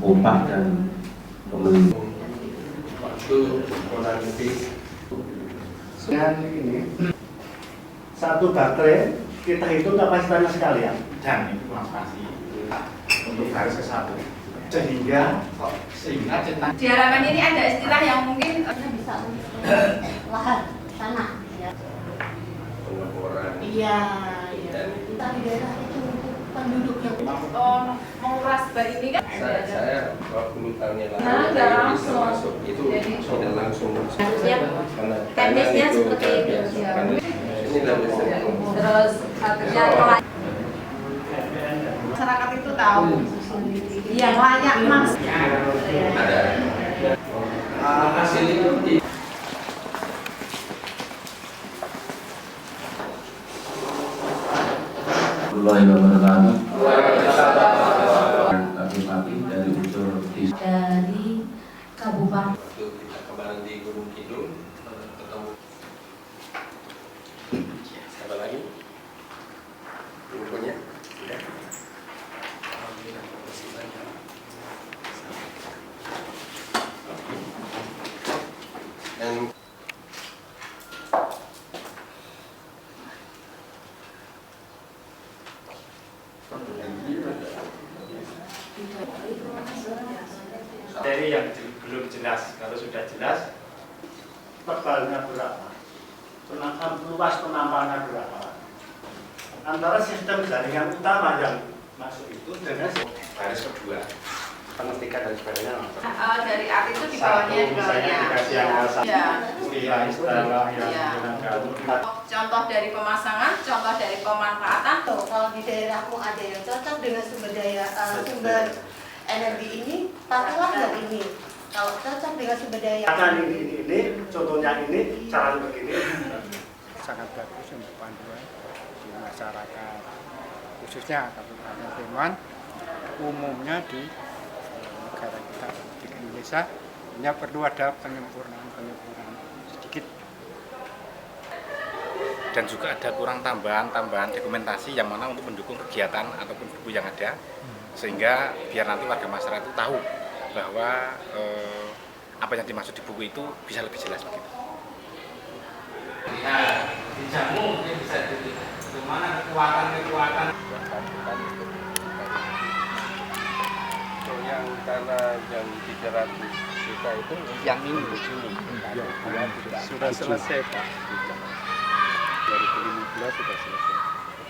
kompak dan pemerintah. Waktu kurang lebih dengan ini satu baterai kita hitung kapasitasnya sekalian dan itu masih untuk garis ke satu sehingga cetak. Di halaman ini ada istilah yang mungkin bisa lahan tanah ya. pengeboran Iya, iya. Kita di daerah itu untuk penduduk yang menguras bak ini kan saya 20 tahun yang lalu Nah, itu nggak bisa langsung. masuk itu Jadi, tidak langsung harusnya karena teknisnya itu seperti itu. biasa. Ya. Karena ini lah listrik. terus akhirnya masyarakat itu tahu yang layak mas. Ada hasil itu di Kaki-kaki dari unsur dari kabupaten. waktu kita kemarin di Gunung Kidul ketemu siapa lagi infonya sudah. Alhamdulillah, makasih banyak. Dan Materi yang belum jelas, kalau sudah jelas tebalnya berapa, luas penampakannya berapa, antara sistem jaringan utama yang masuk itu dengan baris kedua pengetikan dan sebagainya Dari arti itu di bawahnya misalnya dikasih yang masak ya. istilah yang Ya. menggunakan Contoh dari pemasangan, contoh dari pemanfaatan. Tuh, kalau di daerahmu ada yang cocok dengan sumber daya sumber energi ini, pakailah yang ini. Kalau cocok dengan sumber daya akan ini contohnya ini cara begini sangat bagus untuk panduan di masyarakat khususnya Kabupaten Sleman, umumnya di negara kita di Indonesia hanya perlu ada penyempurnaan sedikit. Dan juga ada kurang tambahan dokumentasi yang mana untuk mendukung kegiatan ataupun buku yang ada, sehingga biar nanti warga masyarakat itu tahu bahwa apa yang dimaksud di buku itu bisa lebih jelas begitu. Nah, di jamu mungkin bisa dilihat bagaimana kekuatan. yang tanah yang 300 juta itu yang ini di sini Sudah selesai Pak. 2015 sudah selesai.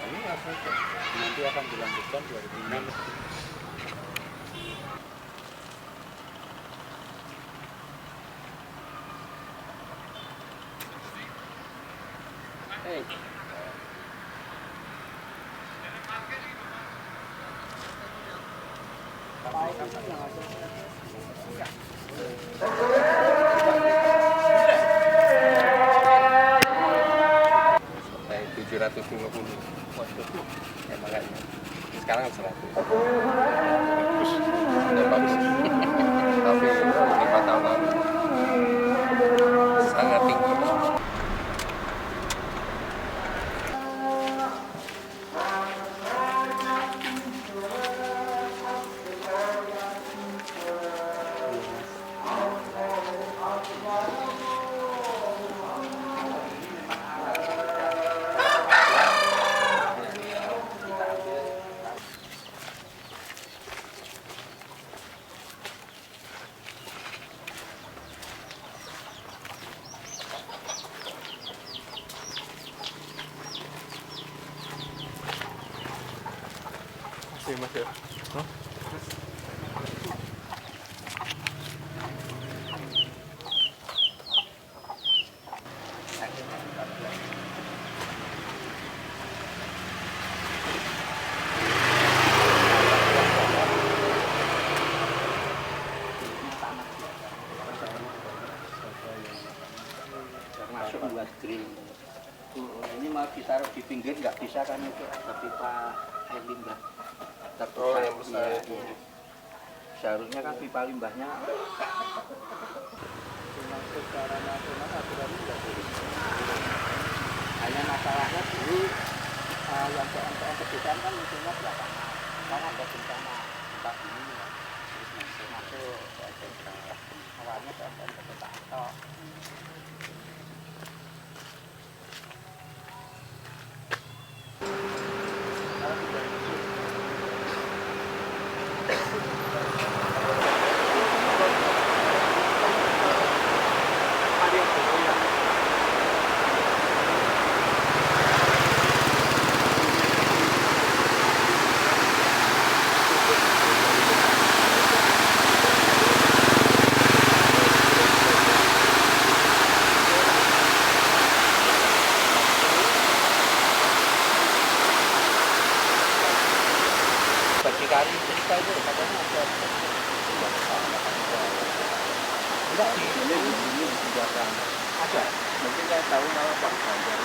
ini apa itu? Nanti akan dilanjutkan 2006. Sampai 750 ya makanya sekarang 100 sudah bagus tapi 5 tahun lalu sangat tinggi. Mas ya. Masuk buat grill. Ini mau ditaruh di pinggir nggak bisa kan itu ada pipa air limbah. Oh, yang besar ya, itu. ya. Seharusnya kan pipa limbahnya Secara nasional aturannya nggak boleh. hanya masalahnya dulu yang PMPM pedesaan kan musimnya berapa? Karena ada bencana entah ini ya. Berdikari cerita itu katanya ada enggak di sini dibuatkan ada mungkin saya tahu nama Pak Ganjar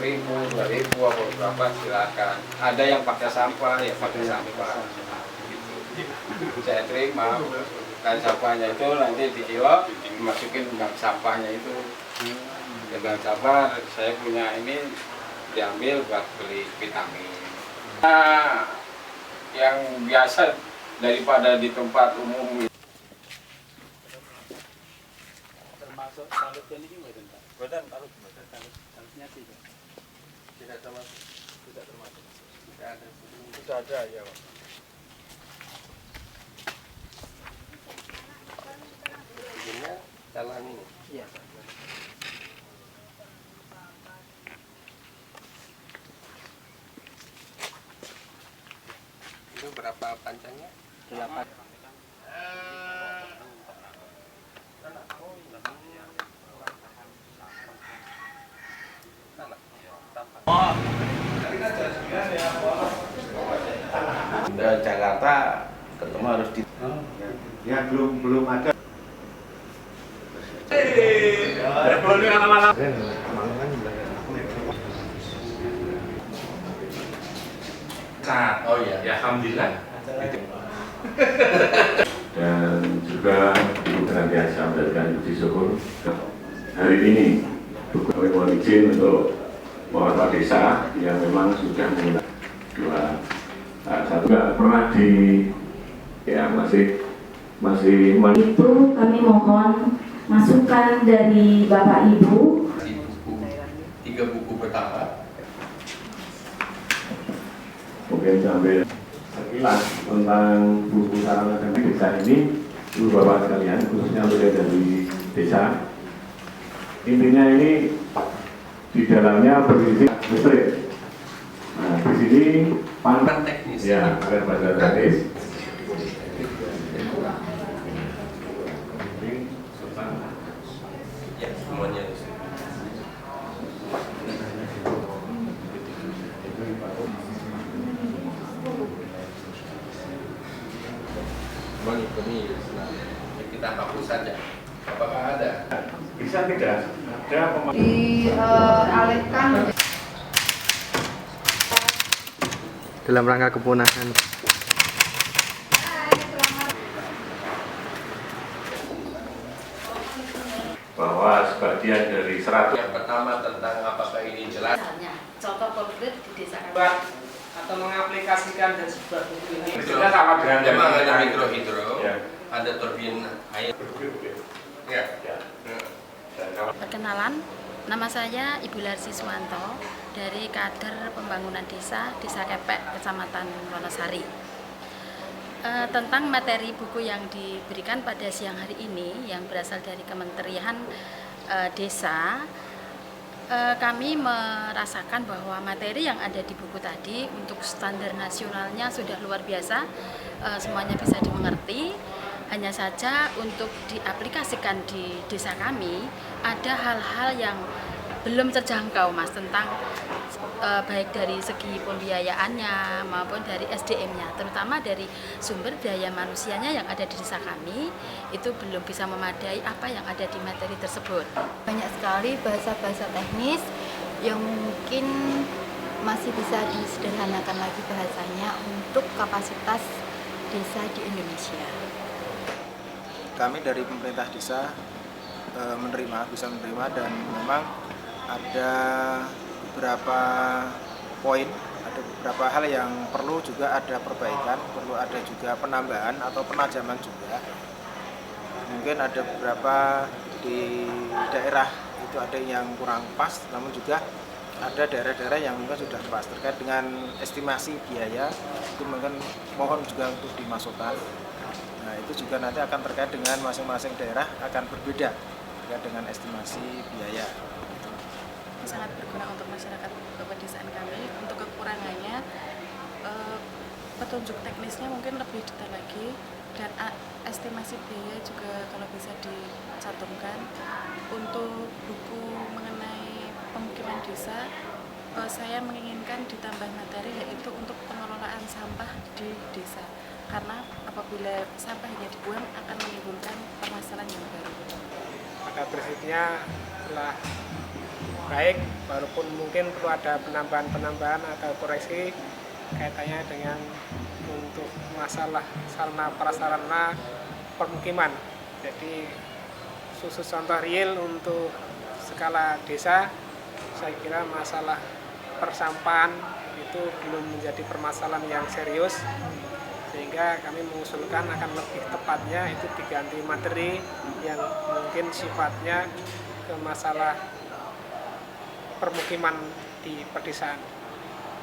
ribu, 2.000 atau berapa silakan. Ada yang pakai sampah, ya pakai sampah. Gitu. Saya terima. Dan sampahnya itu nanti diilok, dimasukin ke bank sampahnya itu. Di bank sampah saya punya ini diambil buat beli vitamin. Nah, yang biasa daripada di tempat umum. Termasuk salut ini juga Pak. Badan taruh Salutnya tidak. tidak termasuk. Tidak termasuk. Tidak ada. Sudah ada ya Pak. Izinnya jalan ini. iya Itu berapa panjangnya? 8 Ke Jakarta ketemu harus di Ya belum ada. Oh iya, ya alhamdulillah. Dan juga Ibu senantiasa mendapatkan puji syukur. Hari ini kami mohon izin untuk mewakili desa yang memang sudah menggunakan satu nggak pernah di ya masih itu kami mohon masukan dari Bapak Ibu. 3 buku pertama. Mungkin sambil sekilas tentang buku sarana dan desa ini, Ibu Bapak sekalian, khususnya untuk dari desa. Intinya ini di dalamnya berisi listrik. Nah, di sini panel teknis. ya, agar bahasa teknis. Ya, semuanya. Mengikuti kita hapus saja. Apakah ada? Bisa tidak? Ada dialihkan Dalam rangka kepunahan. bahwa sebagian dari 100 Yang pertama tentang apakah ini jelas. Misalnya, contoh konkret di desa atau mengaplikasikan dan sebuah buku ini. Sudah sama dengan yang Memang ada kita- mikrohidro, Ya. ada turbin air. Ya. Dan kalau Perkenalan, nama saya Ibu Larsi Suwanto dari kader pembangunan desa Kepek, Kecamatan Wonosari. Tentang materi buku yang diberikan pada siang hari ini yang berasal dari Kementerian Desa, kami merasakan bahwa materi yang ada di buku tadi untuk standar nasionalnya sudah luar biasa, semuanya bisa dimengerti. Hanya saja untuk diaplikasikan di desa kami ada hal-hal yang belum terjangkau, Mas, tentang baik dari segi pembiayaannya maupun dari SDM-nya, terutama dari sumber daya manusianya yang ada di desa kami itu belum bisa memadai apa yang ada di materi tersebut. Banyak sekali bahasa-bahasa teknis yang mungkin masih bisa disederhanakan lagi bahasanya untuk kapasitas desa di Indonesia. Kami dari pemerintah desa bisa menerima, dan memang ada beberapa poin, ada beberapa hal yang perlu juga ada perbaikan, perlu ada juga penambahan atau penajaman juga. Mungkin ada beberapa di daerah itu ada yang kurang pas, namun juga ada daerah-daerah yang mungkin sudah pas. Terkait dengan estimasi biaya itu mungkin mohon juga untuk dimasukkan. Nah, itu juga nanti akan terkait dengan masing-masing daerah akan berbeda terkait dengan estimasi biaya. Sangat berguna untuk masyarakat pedesaan kami. Untuk kekurangannya, petunjuk teknisnya mungkin lebih detail lagi, dan estimasi biaya juga kalau bisa dicantumkan. Untuk buku mengenai pemukiman desa, saya menginginkan ditambah materi yaitu untuk pengelolaan sampah di desa, karena apabila sampah hanya dibuang akan menimbulkan permasalahan yang baru. Pada prinsipnya telah baik, walaupun mungkin perlu ada penambahan atau koreksi kaitannya dengan untuk masalah sarana prasarana permukiman. Jadi khusus contoh real untuk skala desa, saya kira masalah persampahan itu belum menjadi permasalahan yang serius, sehingga kami mengusulkan akan lebih tepatnya itu diganti materi yang mungkin sifatnya ke masalah permukiman di pedesaan.